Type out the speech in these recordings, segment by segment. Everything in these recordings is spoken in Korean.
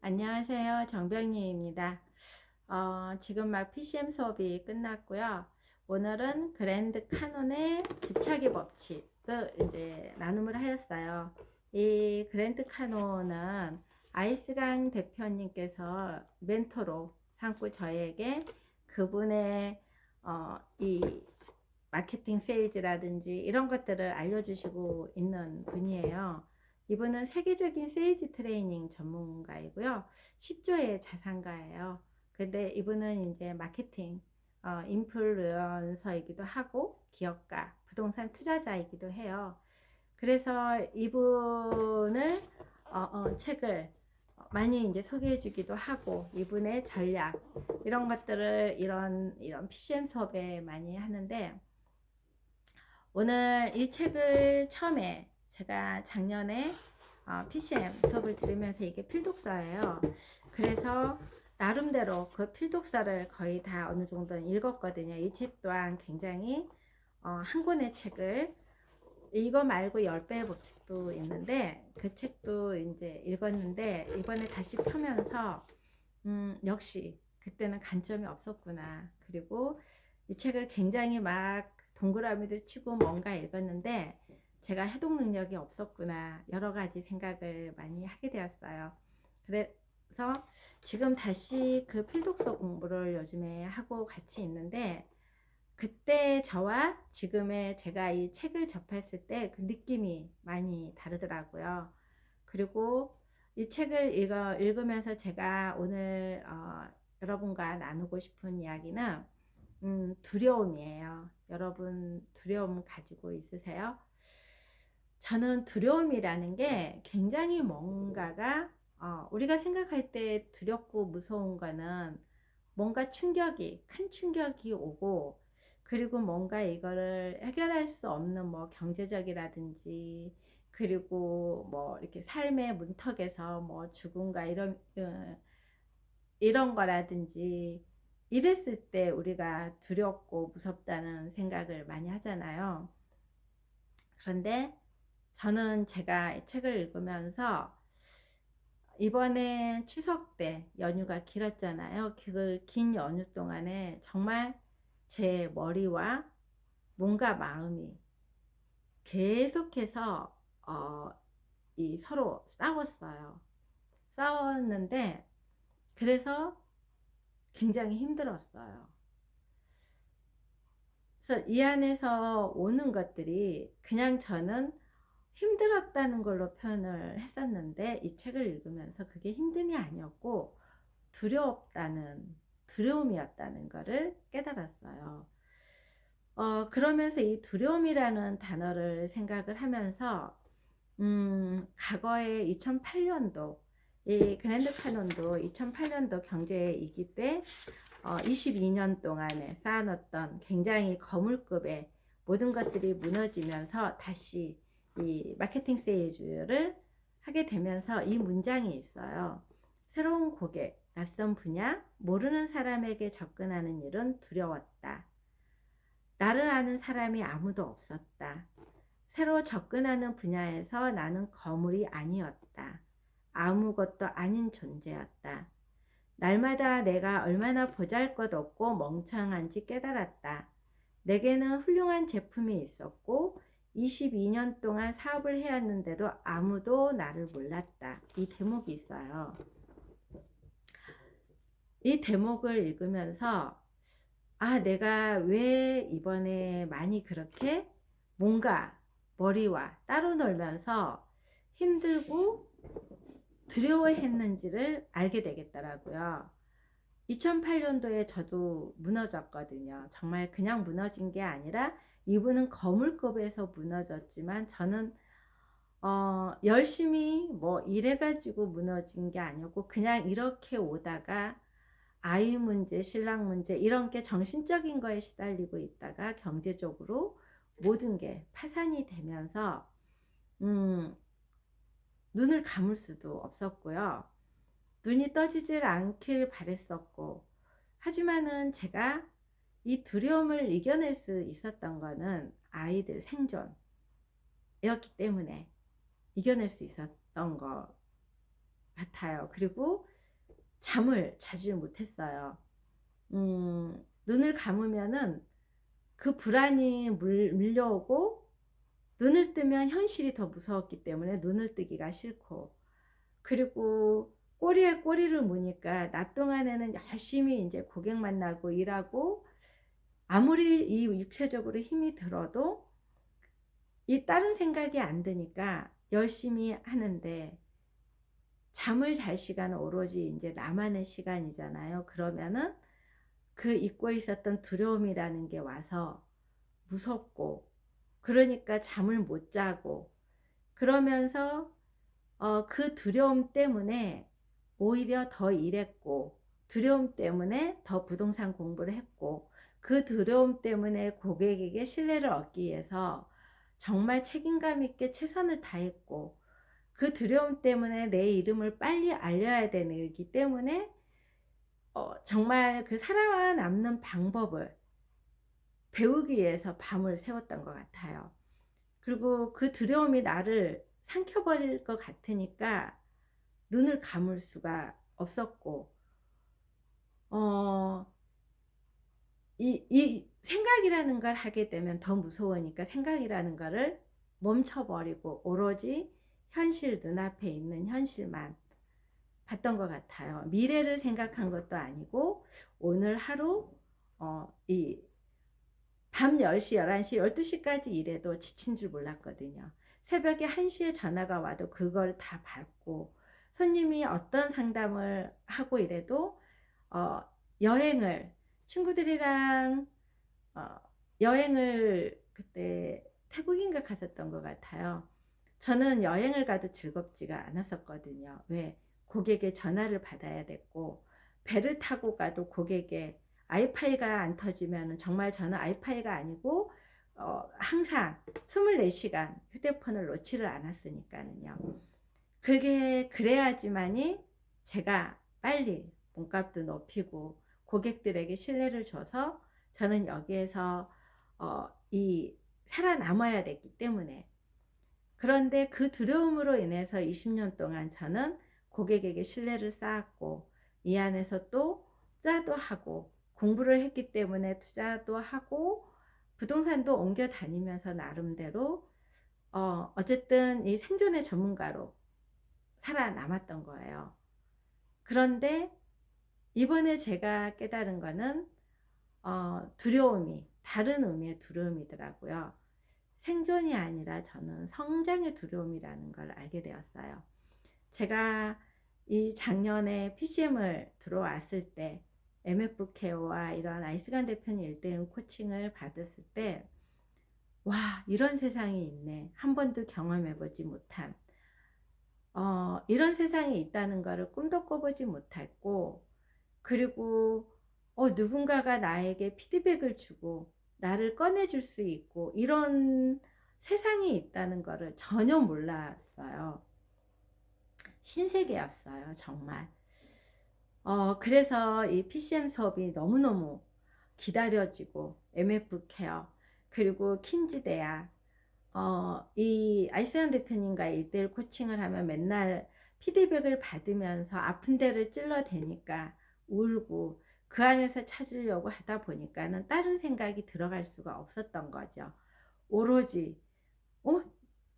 안녕하세요. 정병리입니다. 지금 막 PCM 수업이 끝났고요. 오늘은 그랜드 카논의 집착의 법칙을 이제 나눔을 하였어요. 이 그랜드 카논은 아이스강 대표님께서 멘토로 삼고 저에게 그분의 이 마케팅 세일즈라든지 이런 것들을 알려주시고 있는 분이에요. 이분은 세계적인 세일즈 트레이닝 전문가이고요. 10조의 자산가예요. 근데 이분은 이제 마케팅, 인플루언서이기도 하고 기업가, 부동산 투자자이기도 해요. 그래서 이분을 책을 많이 이제 소개해 주기도 하고 이분의 전략 이런 것들을 이런 PCM 수업에 많이 하는데 오늘 이 책을 처음에 제가 작년에 PCM 수업을 들으면서 이게 필독서예요. 그래서 나름대로 그 필독서를 거의 다 어느 정도는 읽었거든요. 이 책 또한 굉장히 한 권의 책을 이거 말고 10배의 법칙도 있는데 그 책도 이제 읽었는데 이번에 다시 펴면서 역시 그때는 관점이 없었구나. 그리고 이 책을 굉장히 막 동그라미도 치고 뭔가 읽었는데 제가 해독 능력이 없었구나. 여러 가지 생각을 많이 하게 되었어요. 그래서 지금 다시 그 필독서 공부를 요즘에 하고 같이 있는데 그때 저와 지금의 제가 이 책을 접했을 때 그 느낌이 많이 다르더라고요. 그리고 이 책을 읽으면서 제가 오늘 여러분과 나누고 싶은 이야기는 두려움이에요. 여러분 두려움 가지고 있으세요? 저는 두려움이라는 게 굉장히 뭔가가 우리가 생각할 때 두렵고 무서운 거는 뭔가 큰 충격이 오고 그리고 뭔가 이거를 해결할 수 없는 뭐 경제적이라든지 그리고 뭐 이렇게 삶의 문턱에서 뭐 죽음과 이런 거라든지 이랬을 때 우리가 두렵고 무섭다는 생각을 많이 하잖아요. 그런데 저는 제가 이 책을 읽으면서 이번에 추석 때 연휴가 길었잖아요. 그 긴 연휴 동안에 정말 제 머리와 몸과 마음이 계속해서 이 서로 싸웠어요. 싸웠는데 그래서 굉장히 힘들었어요. 그래서 이 안에서 오는 것들이 그냥 저는 힘들었다는 걸로 표현을 했었는데 이 책을 읽으면서 그게 힘듦이 아니었고 두려움이었다는 것을 깨달았어요. 그러면서 이 두려움이라는 단어를 생각을 하면서 과거에 2008년도 이 그랜드 카논도 2008년도 경제위기 때 22년 동안에 쌓아놨던 굉장히 거물급의 모든 것들이 무너지면서 다시 이 마케팅 세일즈를 하게 되면서 이 문장이 있어요. 새로운 고객, 낯선 분야, 모르는 사람에게 접근하는 일은 두려웠다. 나를 아는 사람이 아무도 없었다. 새로 접근하는 분야에서 나는 거물이 아니었다. 아무것도 아닌 존재였다. 날마다 내가 얼마나 보잘것없고 멍청한지 깨달았다. 내게는 훌륭한 제품이 있었고 22년 동안 사업을 해왔는데도 아무도 나를 몰랐다. 이 대목이 있어요. 이 대목을 읽으면서 내가 왜 이번에 많이 그렇게 뭔가 머리와 따로 놀면서 힘들고 두려워했는지를 알게 되겠더라고요. 2008년도에 저도 무너졌거든요. 정말 그냥 무너진 게 아니라 이분은 거물급에서 무너졌지만 저는 열심히 뭐 일해가지고 무너진 게 아니었고 그냥 이렇게 오다가 아이 문제, 신랑 문제 이런 게 정신적인 거에 시달리고 있다가 경제적으로 모든 게 파산이 되면서 눈을 감을 수도 없었고요. 눈이 떠지질 않길 바랬었고 하지만은 제가 이 두려움을 이겨낼 수 있었던 거는 아이들 생존이었기 때문에 이겨낼 수 있었던 것 같아요. 그리고 잠을 자질 못했어요. 눈을 감으면은 그 불안이 밀려오고, 눈을 뜨면 현실이 더 무서웠기 때문에 눈을 뜨기가 싫고, 그리고 꼬리에 꼬리를 무니까 낮 동안에는 열심히 이제 고객 만나고 일하고, 아무리 이 육체적으로 힘이 들어도 이 다른 생각이 안 드니까 열심히 하는데, 잠을 잘 시간은 오로지 이제 나만의 시간이잖아요. 그러면은 그 잊고 있었던 두려움이라는 게 와서 무섭고, 그러니까 잠을 못 자고, 그러면서 그 두려움 때문에 오히려 더 일했고, 두려움 때문에 더 부동산 공부를 했고, 그 두려움 때문에 고객에게 신뢰를 얻기 위해서 정말 책임감 있게 최선을 다했고, 그 두려움 때문에 내 이름을 빨리 알려야 되기 때문에 정말 그 살아남는 방법을 배우기 위해서 밤을 새웠던 것 같아요. 그리고 그 두려움이 나를 삼켜버릴 것 같으니까 눈을 감을 수가 없었고, 어, 이 생각이라는 걸 하게 되면 더 무서우니까 생각이라는 거를 멈춰버리고 오로지 현실, 눈앞에 있는 현실만 봤던 것 같아요. 미래를 생각한 것도 아니고, 오늘 하루 이 밤 10시, 11시, 12시까지 일해도 지친 줄 몰랐거든요. 새벽에 1시에 전화가 와도 그걸 다 받고, 손님이 어떤 상담을 하고 이래도 어, 여행을 친구들이랑 어, 여행을 그때 태국인가 갔었던 것 같아요. 저는 여행을 가도 즐겁지가 않았었거든요. 왜? 고객의 전화를 받아야 됐고, 배를 타고 가도 고객의 와이파이가 안 터지면 정말 저는 와이파이가 아니고 항상 24시간 휴대폰을 놓지를 않았으니까는요. 그게 그래야지만이 제가 빨리 몸값도 높이고 고객들에게 신뢰를 줘서 저는 여기에서 이 살아남아야 됐기 때문에. 그런데 그 두려움으로 인해서 20년 동안 저는 고객에게 신뢰를 쌓았고, 이 안에서 또 투자도 하고 공부를 했기 때문에 투자도 하고 부동산도 옮겨 다니면서 나름대로 어쨌든 이 생존의 전문가로 살아남았던 거예요. 그런데 이번에 제가 깨달은 거는 두려움이 다른 의미의 두려움이더라고요. 생존이 아니라 저는 성장의 두려움이라는 걸 알게 되었어요. 제가 이 작년에 PCM을 들어왔을 때 MF 케어와 이런 아이스간 대표님 1대1 코칭을 받았을 때, 와, 이런 세상이 있네. 한 번도 경험해보지 못한 이런 세상이 있다는 것을 꿈도 꿔보지 못했고, 그리고 누군가가 나에게 피드백을 주고 나를 꺼내줄 수 있고 이런 세상이 있다는 것을 전혀 몰랐어요. 신세계였어요, 정말. 그래서 이 PCM 수업이 너무너무 기다려지고, MF 케어, 그리고 킨즈 대학, 이 아이스란 대표님과 1대1 코칭을 하면 맨날 피드백을 받으면서 아픈 데를 찔러대니까 울고, 그 안에서 찾으려고 하다 보니까는 다른 생각이 들어갈 수가 없었던 거죠. 오로지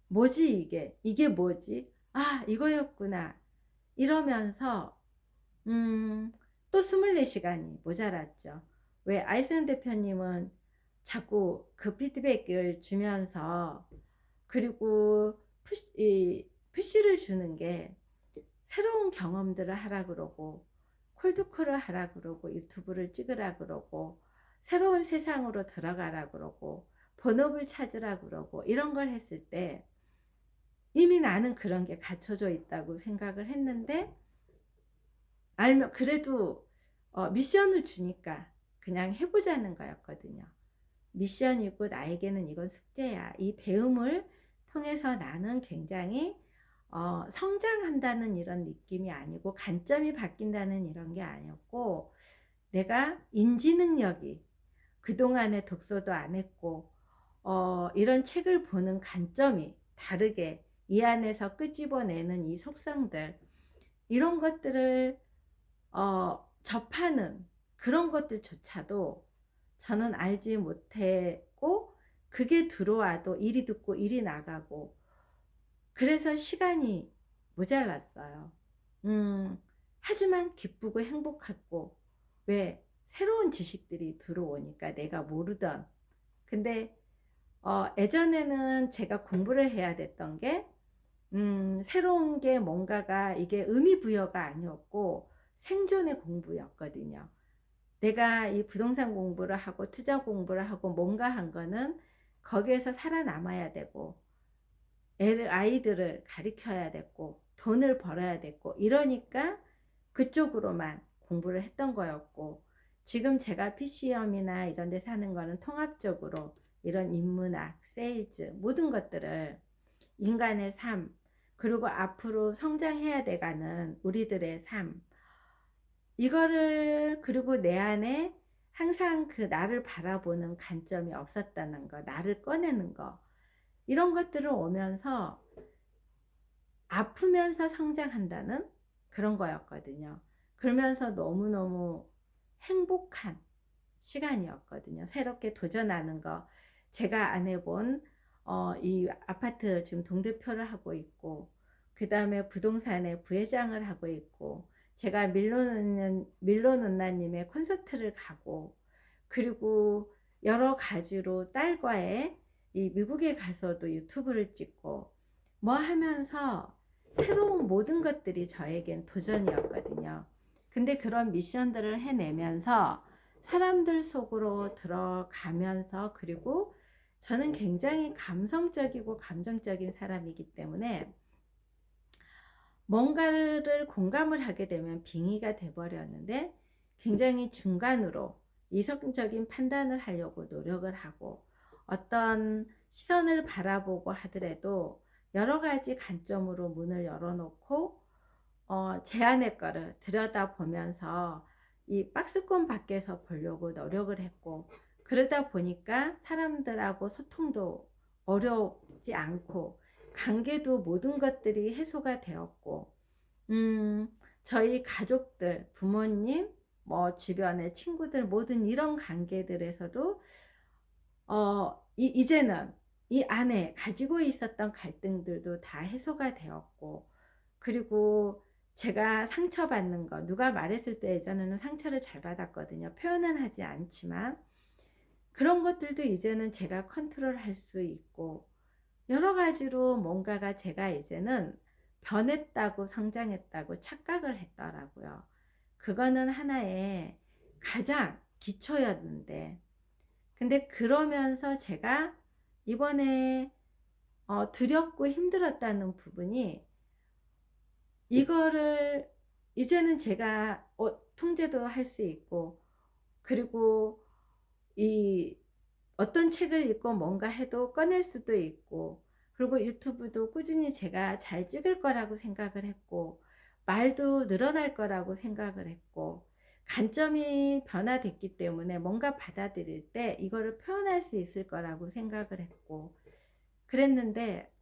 뭐지 이게 뭐지? 아, 이거였구나. 이러면서 또 24시간이 모자랐죠. 왜? 아이스란 대표님은 자꾸 그 피드백을 주면서, 그리고 푸시를 주는 게 새로운 경험들을 하라 그러고, 콜드콜을 하라 그러고, 유튜브를 찍으라 그러고, 새로운 세상으로 들어가라 그러고, 본업을 찾으라 그러고, 이런 걸 했을 때 이미 나는 그런 게 갖춰져 있다고 생각을 했는데, 알면 그래도 미션을 주니까 그냥 해보자는 거였거든요. 미션이고 나에게는 이건 숙제야. 이 배움을 통해서 나는 굉장히 성장한다는 이런 느낌이 아니고, 관점이 바뀐다는 이런 게 아니었고, 내가 인지 능력이 그동안에 독서도 안 했고 이런 책을 보는 관점이 다르게, 이 안에서 끄집어내는 이 속성들, 이런 것들을 접하는 그런 것들조차도 저는 알지 못했고, 그게 들어와도 이리 듣고 이리 나가고, 그래서 시간이 모자랐어요. 하지만 기쁘고 행복했고, 왜 새로운 지식들이 들어오니까 내가 모르던. 근데 예전에는 제가 공부를 해야 됐던 게 새로운 게 뭔가가 이게 의미 부여가 아니었고 생존의 공부였거든요. 내가 이 부동산 공부를 하고 투자 공부를 하고 뭔가 한 거는 거기에서 살아남아야 되고 아이들을 가르쳐야 됐고 돈을 벌어야 됐고 이러니까 그쪽으로만 공부를 했던 거였고, 지금 제가 PC형이나 이런 데 사는 거는 통합적으로 이런 인문학, 세일즈 모든 것들을 인간의 삶, 그리고 앞으로 성장해야 돼가는 우리들의 삶, 이거를, 그리고 내 안에 항상 그 나를 바라보는 관점이 없었다는 거, 나를 꺼내는 거, 이런 것들을 오면서 아프면서 성장한다는 그런 거였거든요. 그러면서 너무너무 행복한 시간이었거든요. 새롭게 도전하는 거. 제가 안 해본 이 아파트 지금 동대표를 하고 있고, 그 다음에 부동산의 부회장을 하고 있고, 제가 밀로누나님의 콘서트를 가고, 그리고 여러 가지로 딸과의 이 미국에 가서도 유튜브를 찍고 뭐 하면서 새로운 모든 것들이 저에겐 도전이었거든요. 근데 그런 미션들을 해내면서 사람들 속으로 들어가면서, 그리고 저는 굉장히 감성적이고 감정적인 사람이기 때문에 뭔가를 공감을 하게 되면 빙의가 돼버렸는데, 굉장히 중간으로 이성적인 판단을 하려고 노력을 하고, 어떤 시선을 바라보고 하더라도 여러 가지 관점으로 문을 열어놓고 제 안의 거를 들여다보면서 이 박스권 밖에서 보려고 노력을 했고, 그러다 보니까 사람들하고 소통도 어렵지 않고 관계도 모든 것들이 해소가 되었고, 저희 가족들, 부모님, 뭐 주변의 친구들 모든 이런 관계들에서도 이제는 이 안에 가지고 있었던 갈등들도 다 해소가 되었고, 그리고 제가 상처받는 거, 누가 말했을 때 예전에는 상처를 잘 받았거든요. 표현은 하지 않지만 그런 것들도 이제는 제가 컨트롤할 수 있고, 여러 가지로 뭔가가 제가 이제는 변했다고, 성장했다고 착각을 했더라고요. 그거는 하나의 가장 기초였는데, 근데 그러면서 제가 이번에 두렵고 힘들었다는 부분이, 이거를 이제는 제가 통제도 할 수 있고, 그리고 이 어떤 책을 읽고 뭔가 해도 꺼낼 수도 있고, 그리고 유튜브도 꾸준히 제가 잘 찍을 거라고 생각을 했고, 말도 늘어날 거라고 생각을 했고, 관점이 변화됐기 때문에 뭔가 받아들일 때 이거를 표현할 수 있을 거라고 생각을 했고, 그랬는데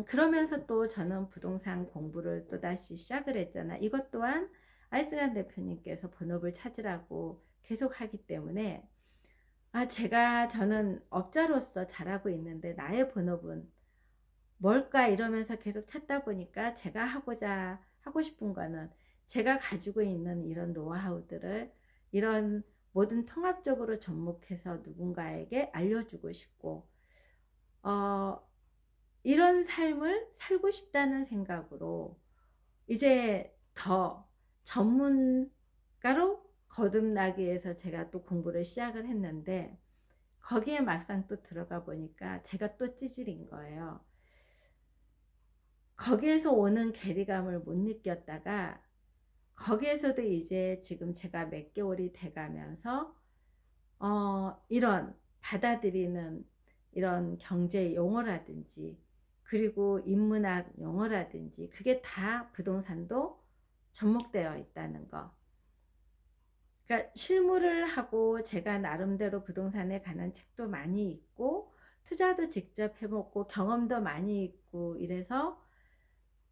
그러면서 또 저는 부동산 공부를 또 다시 시작을 했잖아. 이것 또한 아이스간 대표님께서 본업을 찾으라고 계속 하기 때문에, 저는 업자로서 잘하고 있는데 나의 본업은 뭘까 이러면서 계속 찾다 보니까, 제가 하고 싶은 거는 제가 가지고 있는 이런 노하우들을, 이런 모든 통합적으로 접목해서 누군가에게 알려주고 싶고, 어, 이런 삶을 살고 싶다는 생각으로 이제 더 전문가로 거듭나기 위해서 제가 또 공부를 시작을 했는데, 거기에 막상 또 들어가 보니까 제가 또 찌질인 거예요. 거기에서 오는 괴리감을 못 느꼈다가, 거기에서도 이제 지금 제가 몇 개월이 돼가면서 이런 받아들이는 이런 경제 용어라든지, 그리고 인문학 용어라든지, 그게 다 부동산도 접목되어 있다는 거. 그러니까 실무를 하고 제가 나름대로 부동산에 관한 책도 많이 읽고 투자도 직접 해먹고 경험도 많이 있고 이래서,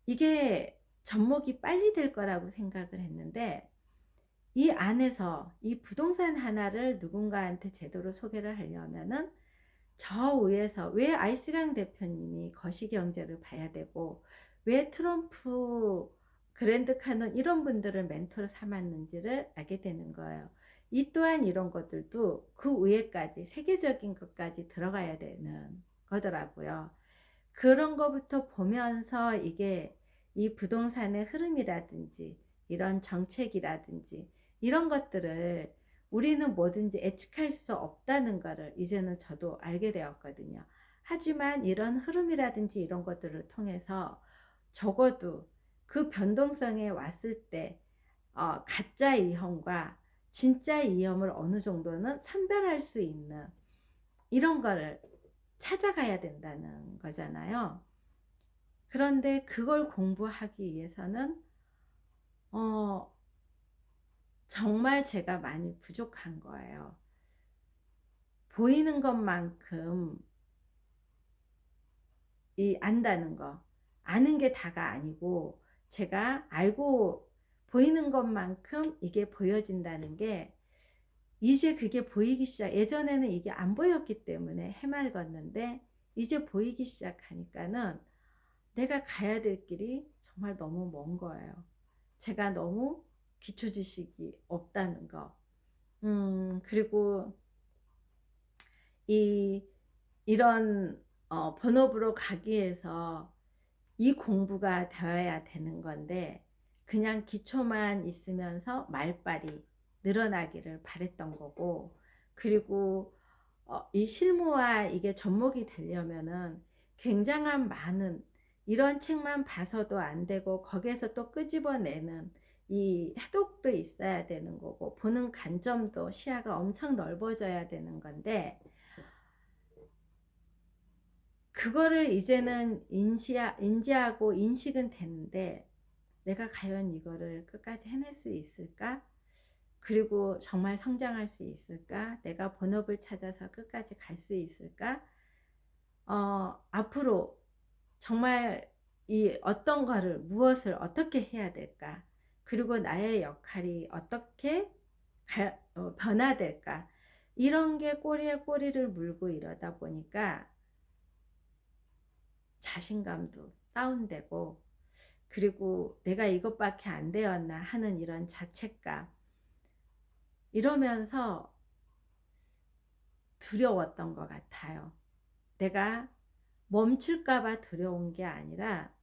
이게 접목이 빨리 될 거라고 생각을 했는데 이 안에서 이 부동산 하나를 누군가한테 제대로 소개를 하려면은 저 위에서 왜 아이스강 대표님이 거시경제를 봐야 되고 왜 트럼프 그랜드 카논 이런 분들을 멘토로 삼았는지를 알게 되는 거예요. 이 또한 이런 것들도 그 위에까지 세계적인 것까지 들어가야 되는 거더라고요. 그런 거부터 보면서 이게 이 부동산의 흐름이라든지 이런 정책이라든지 이런 것들을 우리는 뭐든지 예측할 수 없다는 거를 이제는 저도 알게 되었거든요. 하지만 이런 흐름이라든지 이런 것들을 통해서 적어도 그 변동성에 왔을 때 가짜 위험과 진짜 위험을 어느 정도는 선별할 수 있는 이런 거를 찾아가야 된다는 거잖아요. 그런데 그걸 공부하기 위해서는 어, 정말 제가 많이 부족한 거예요. 보이는 것만큼 안다는 거. 아는 게 다가 아니고 제가 알고 보이는 것만큼 이게 보여진다는 게 이제 그게 보이기 시작. 예전에는 이게 안 보였기 때문에 해맑었는데 이제 보이기 시작하니까는 내가 가야 될 길이 정말 너무 먼 거예요. 제가 너무 기초 지식이 없다는 거. 그리고 이런 본업으로 가기 위해서 이 공부가 되어야 되는 건데 그냥 기초만 있으면서 말빨이 늘어나기를 바랬던 거고, 그리고 이 실무와 이게 접목이 되려면은 굉장한 많은 이런 책만 봐서도 안 되고 거기에서 또 끄집어내는 이 해독도 있어야 되는 거고 보는 관점도 시야가 엄청 넓어져야 되는 건데 그거를 이제는 인지하고 인식은 됐는데 내가 과연 이거를 끝까지 해낼 수 있을까? 그리고 정말 성장할 수 있을까? 내가 본업을 찾아서 끝까지 갈 수 있을까? 앞으로 정말 이 어떤 거를 무엇을 어떻게 해야 될까? 그리고 나의 역할이 어떻게 변화될까? 이런 게 꼬리에 꼬리를 물고 이러다 보니까 자신감도 다운되고, 그리고 내가 이것밖에 안 되었나 하는 이런 자책감, 이러면서 두려웠던 것 같아요. 내가 멈출까봐 두려운 게 아니라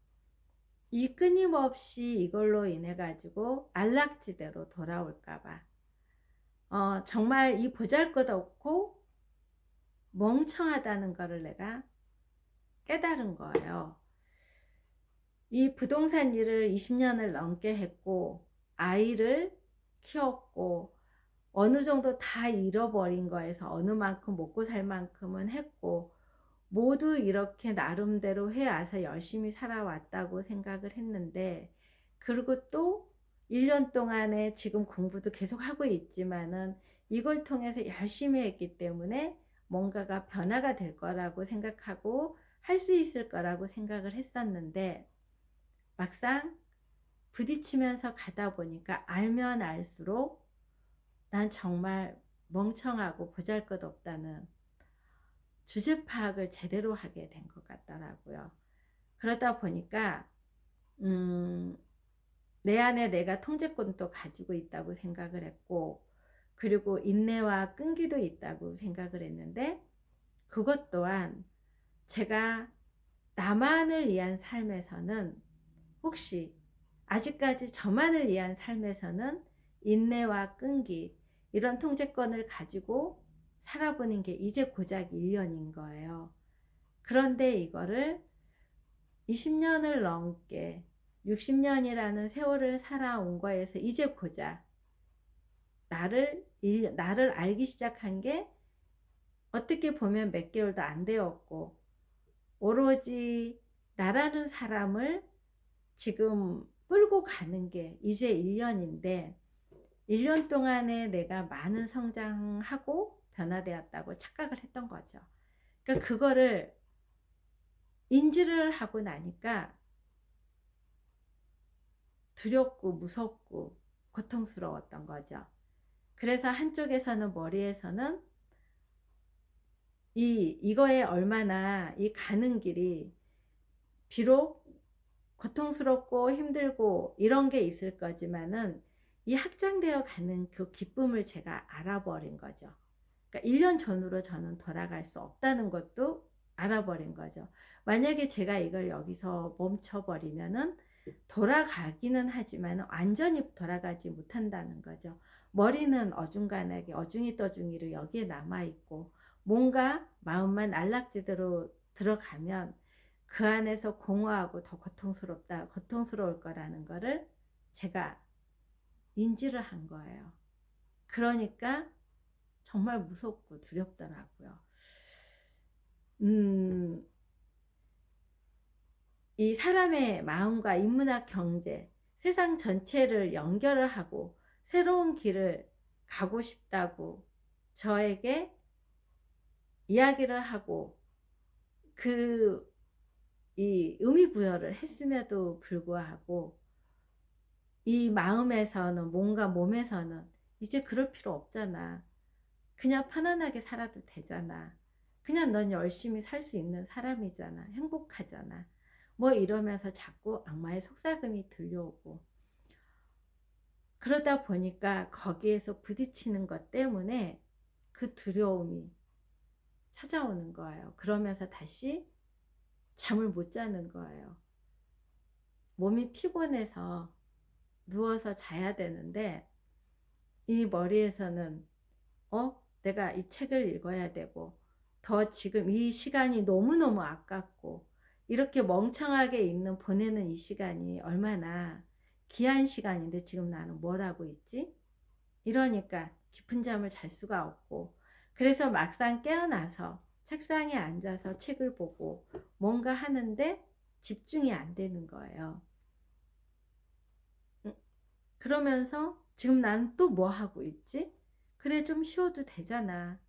이 끊임없이 이걸로 인해 가지고 안락지대로 돌아올까봐 정말 이 보잘것없고 멍청하다는 거를 내가 깨달은 거예요. 이 부동산 일을 20년을 넘게 했고 아이를 키웠고 어느 정도 다 잃어버린 거에서 어느 만큼 먹고 살 만큼은 했고 모두 이렇게 나름대로 해와서 열심히 살아왔다고 생각을 했는데, 그리고 또 1년 동안에 지금 공부도 계속 하고 있지만은 이걸 통해서 열심히 했기 때문에 뭔가가 변화가 될 거라고 생각하고 할 수 있을 거라고 생각을 했었는데 막상 부딪히면서 가다 보니까 알면 알수록 난 정말 멍청하고 보잘것없다는 주제 파악을 제대로 하게 된 것 같더라고요. 그러다 보니까 내 안에 내가 통제권도 가지고 있다고 생각을 했고, 그리고 인내와 끈기도 있다고 생각을 했는데 그것 또한 제가 나만을 위한 삶에서는, 혹시 아직까지 저만을 위한 삶에서는 인내와 끈기 이런 통제권을 가지고 살아보는 게 이제 고작 1년인 거예요. 그런데 이거를 20년을 넘게 60년이라는 세월을 살아온 거에서 이제 고작 나를 알기 시작한 게 어떻게 보면 몇 개월도 안 되었고, 오로지 나라는 사람을 지금 끌고 가는 게 이제 1년인데 1년 동안에 내가 많은 성장하고 변화되었다고 착각을 했던 거죠. 그러니까 그거를 인지를 하고 나니까 두렵고 무섭고 고통스러웠던 거죠. 그래서 한쪽에서는 머리에서는 이거에 얼마나 이 가는 길이 비록 고통스럽고 힘들고 이런 게 있을 거지만은 이 확장되어 가는 그 기쁨을 제가 알아버린 거죠. 그러니까 1년 전으로 저는 돌아갈 수 없다는 것도 알아버린 거죠. 만약에 제가 이걸 여기서 멈춰버리면은 돌아가기는 하지만 완전히 돌아가지 못한다는 거죠. 머리는 어중간하게 어중이떠중이로 여기에 남아있고 뭔가 마음만 안락지대로 들어가면 그 안에서 공허하고 더 고통스러울 거라는 거를 제가 인지를 한 거예요. 그러니까 정말 무섭고 두렵더라고요. 이 사람의 마음과 인문학 경제, 세상 전체를 연결을 하고 새로운 길을 가고 싶다고 저에게 이야기를 하고 이 의미부여를 했음에도 불구하고 이 마음에서는 뭔가 몸에서는 이제 그럴 필요 없잖아. 그냥 편안하게 살아도 되잖아. 그냥 넌 열심히 살 수 있는 사람이잖아. 행복하잖아. 뭐 이러면서 자꾸 악마의 속삭임이 들려오고 그러다 보니까 거기에서 부딪히는 것 때문에 그 두려움이 찾아오는 거예요. 그러면서 다시 잠을 못 자는 거예요. 몸이 피곤해서 누워서 자야 되는데 이 머리에서는 내가 이 책을 읽어야 되고 더 지금 이 시간이 너무너무 아깝고 이렇게 멍청하게 보내는 이 시간이 얼마나 귀한 시간인데 지금 나는 뭘 하고 있지? 이러니까 깊은 잠을 잘 수가 없고 그래서 막상 깨어나서 책상에 앉아서 책을 보고 뭔가 하는데 집중이 안 되는 거예요. 그러면서 지금 나는 또 뭐 하고 있지? 그래 좀 쉬어도 되잖아.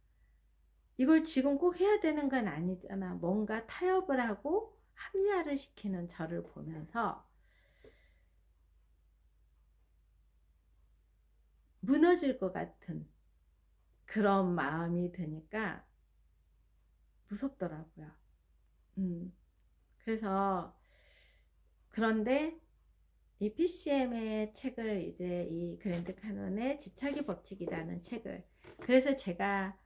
이걸 지금 꼭 해야 되는 건 아니잖아. 뭔가 타협을 하고 합리화를 시키는 저를 보면서 무너질 것 같은 그런 마음이 드니까 무섭더라고요. 그래서 그런데 이 PCM의 책을 이제 이 그랜드 카논의 집착의 법칙이라는 책을 그래서 제가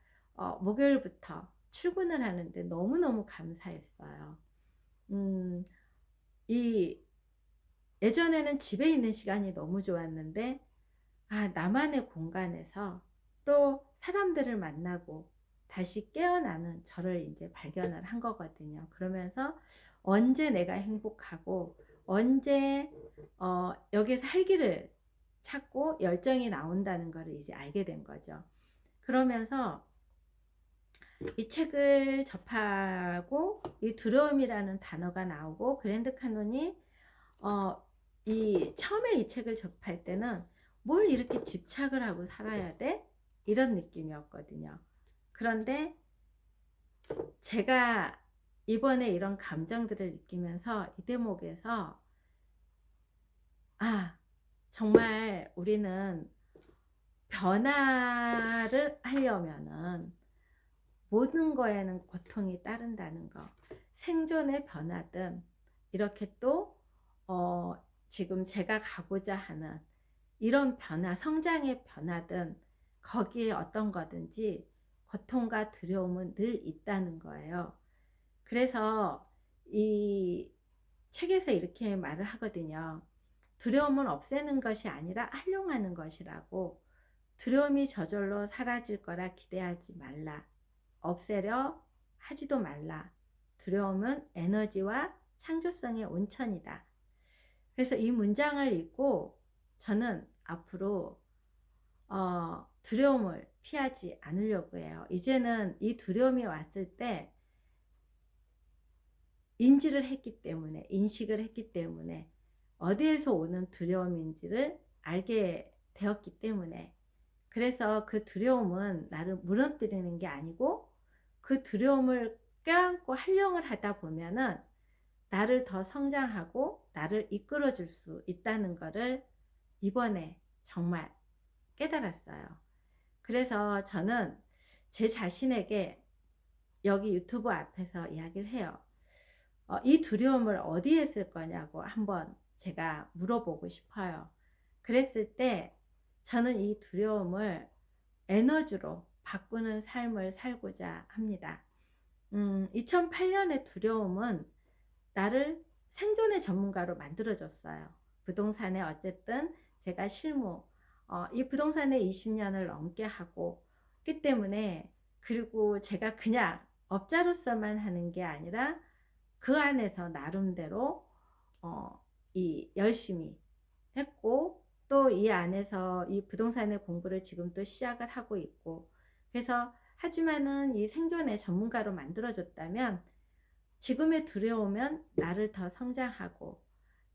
목요일부터 출근을 하는데 너무너무 감사했어요. 이 예전에는 집에 있는 시간이 너무 좋았는데 나만의 공간에서 또 사람들을 만나고 다시 깨어나는 저를 이제 발견을 한 거거든요. 그러면서 언제 내가 행복하고 언제 여기서 할 길을 찾고 열정이 나온다는 것을 이제 알게 된 거죠. 그러면서 이 책을 접하고 이 두려움이라는 단어가 나오고 그랜드 카논이 처음에 이 책을 접할 때는 뭘 이렇게 집착을 하고 살아야 돼? 이런 느낌이었거든요. 그런데 제가 이번에 이런 감정들을 느끼면서 이 대목에서 정말 우리는 변화를 하려면은 모든 거에는 고통이 따른다는 거. 생존의 변화든 이렇게 또 지금 제가 가고자 하는 이런 변화, 성장의 변화든 거기에 어떤 거든지 고통과 두려움은 늘 있다는 거예요. 그래서 이 책에서 이렇게 말을 하거든요. 두려움은 없애는 것이 아니라 활용하는 것이라고. 두려움이 저절로 사라질 거라 기대하지 말라. 없애려 하지도 말라. 두려움은 에너지와 창조성의 온천이다. 그래서 이 문장을 읽고 저는 앞으로 두려움을 피하지 않으려고 해요. 이제는 이 두려움이 왔을 때 인식을 했기 때문에 어디에서 오는 두려움인지를 알게 되었기 때문에 그래서 그 두려움은 나를 무너뜨리는 게 아니고 그 두려움을 껴안고 활용을 하다 보면은 나를 더 성장하고 나를 이끌어 줄 수 있다는 거를 이번에 정말 깨달았어요. 그래서 저는 제 자신에게 여기 유튜브 앞에서 이야기를 해요. 이 두려움을 어디에 쓸 거냐고 한번 제가 물어보고 싶어요. 그랬을 때 저는 이 두려움을 에너지로 바꾸는 삶을 살고자 합니다. 2008년의 두려움은 나를 생존의 전문가로 만들어줬어요. 부동산에 어쨌든 제가 이 부동산에 20년을 넘게 하고 있기 때문에, 그리고 제가 그냥 업자로서만 하는 게 아니라 그 안에서 나름대로 열심히 했고, 또 이 안에서 이 부동산의 공부를 지금 또 시작을 하고 있고, 그래서 하지만은 이 생존의 전문가로 만들어줬다면 지금의 두려움은 나를 더 성장하고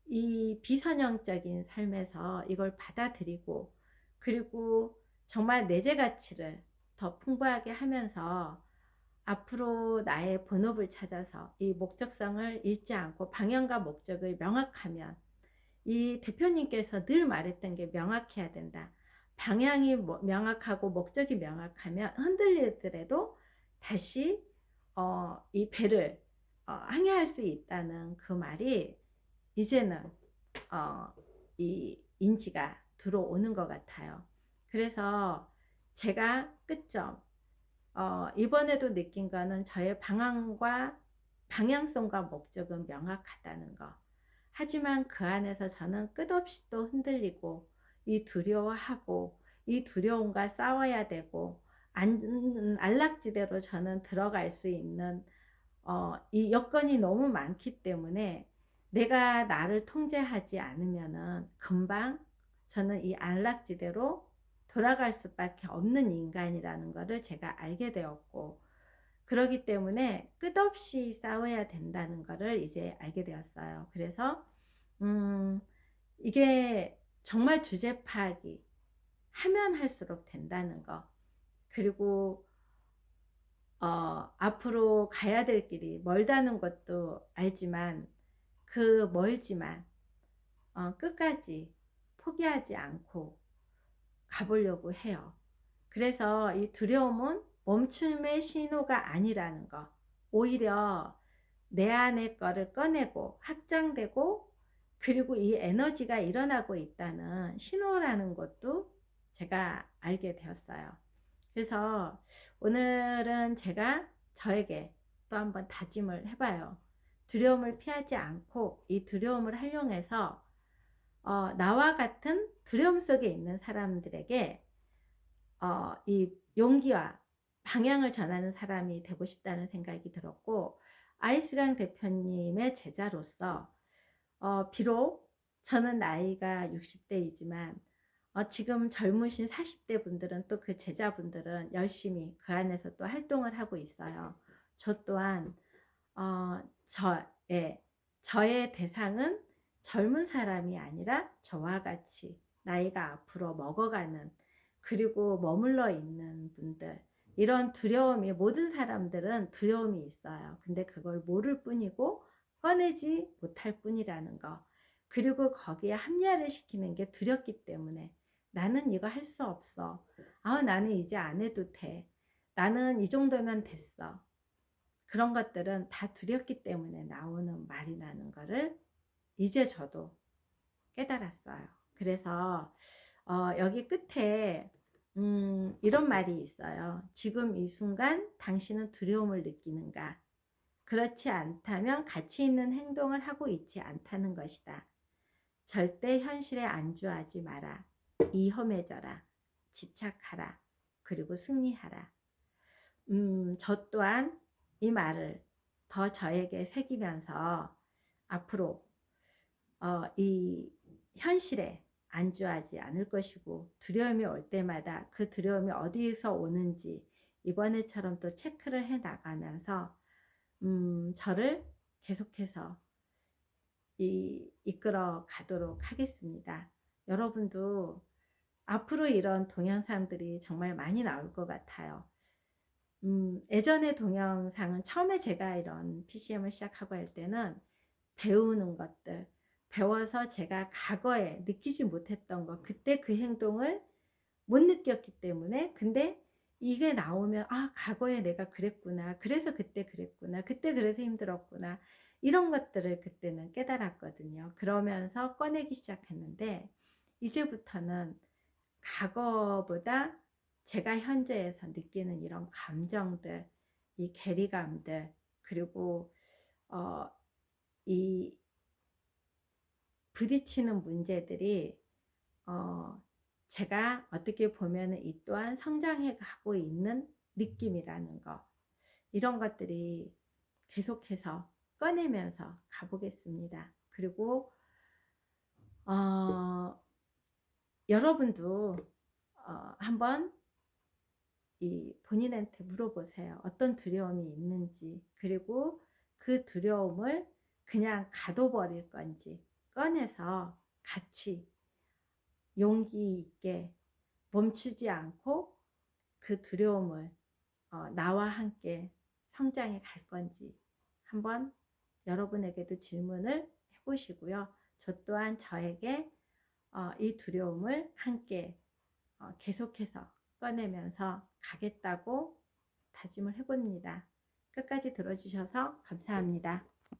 이 비선형적인 삶에서 이걸 받아들이고, 그리고 정말 내재 가치를 더 풍부하게 하면서 앞으로 나의 본업을 찾아서 이 목적성을 잃지 않고 방향과 목적을 명확하면, 이 대표님께서 늘 말했던 게 명확해야 된다. 방향이 명확하고 목적이 명확하면 흔들리더라도 다시 이 배를 항해할 수 있다는 그 말이 이제는 이 인지가 들어오는 것 같아요. 그래서 제가 끝점 이번에도 느낀 거는 저의 방향성과 목적은 명확하다는 거. 하지만 그 안에서 저는 끝없이 또 흔들리고 이 두려워하고 이 두려움과 싸워야 되고 안락지대로 저는 들어갈 수 있는 이 여건이 너무 많기 때문에 내가 나를 통제하지 않으면은 금방 저는 이 안락지대로 돌아갈 수밖에 없는 인간이라는 것을 제가 알게 되었고, 그러기 때문에 끝없이 싸워야 된다는 것을 이제 알게 되었어요. 그래서 이게 정말 주제 파악이 하면 할수록 된다는 거, 그리고 앞으로 가야 될 길이 멀다는 것도 알지만 그 멀지만 끝까지 포기하지 않고 가보려고 해요. 그래서 이 두려움은 멈춤의 신호가 아니라는 거, 오히려 내 안의 거를 꺼내고 확장되고, 그리고 이 에너지가 일어나고 있다는 신호라는 것도 제가 알게 되었어요. 그래서 오늘은 제가 저에게 또 한번 다짐을 해봐요. 두려움을 피하지 않고 이 두려움을 활용해서 나와 같은 두려움 속에 있는 사람들에게 이 용기와 방향을 전하는 사람이 되고 싶다는 생각이 들었고, 아이스강 대표님의 제자로서 비록 저는 나이가 60대이지만 지금 젊으신 40대 분들은, 또 그 제자분들은 열심히 그 안에서 또 활동을 하고 있어요. 저 또한 저의 대상은 젊은 사람이 아니라 저와 같이 나이가 앞으로 먹어가는, 그리고 머물러 있는 분들, 이런 두려움이, 모든 사람들은 두려움이 있어요. 근데 그걸 모를 뿐이고 꺼내지 못할 뿐이라는 거, 그리고 거기에 합리화를 시키는 게 두렵기 때문에 나는 이거 할 수 없어, 나는 이제 안 해도 돼, 나는 이 정도면 됐어, 그런 것들은 다 두렵기 때문에 나오는 말이라는 거를 이제 저도 깨달았어요. 그래서 여기 끝에 이런 말이 있어요. 지금 이 순간 당신은 두려움을 느끼는가? 그렇지 않다면 가치 있는 행동을 하고 있지 않다는 것이다. 절대 현실에 안주하지 마라. 이험해져라. 집착하라. 그리고 승리하라. 저 또한 이 말을 더 저에게 새기면서 앞으로 이 현실에 안주하지 않을 것이고, 두려움이 올 때마다 그 두려움이 어디서 오는지 이번에처럼 또 체크를 해 나가면서 저를 계속해서 이끌어 가도록 하겠습니다. 여러분도 앞으로 이런 동영상들이 정말 많이 나올 것 같아요. 예전의 동영상은, 처음에 제가 이런 PCM을 시작하고 할 때는 배우는 것들, 배워서 제가 과거에 느끼지 못했던 것, 그때 그 행동을 못 느꼈기 때문에, 근데 이게 나오면 아, 과거에 내가 그랬구나, 그래서 그때 그랬구나, 그때 그래서 힘들었구나, 이런 것들을 그때는 깨달았거든요. 그러면서 꺼내기 시작했는데, 이제부터는 과거보다 제가 현재에서 느끼는 이런 감정들, 이 괴리감들, 그리고 이 부딪히는 문제들이 제가 어떻게 보면 이 또한 성장해 가고 있는 느낌이라는 거, 이런 것들이 계속해서 꺼내면서 가보겠습니다. 그리고 여러분도 한번 이 본인한테 물어보세요. 어떤 두려움이 있는지, 그리고 그 두려움을 그냥 가둬버릴 건지, 꺼내서 같이 용기 있게 멈추지 않고 그 두려움을 나와 함께 성장해 갈 건지 한번 여러분에게도 질문을 해보시고요. 저 또한 저에게 이 두려움을 함께 계속해서 꺼내면서 가겠다고 다짐을 해봅니다. 끝까지 들어주셔서 감사합니다.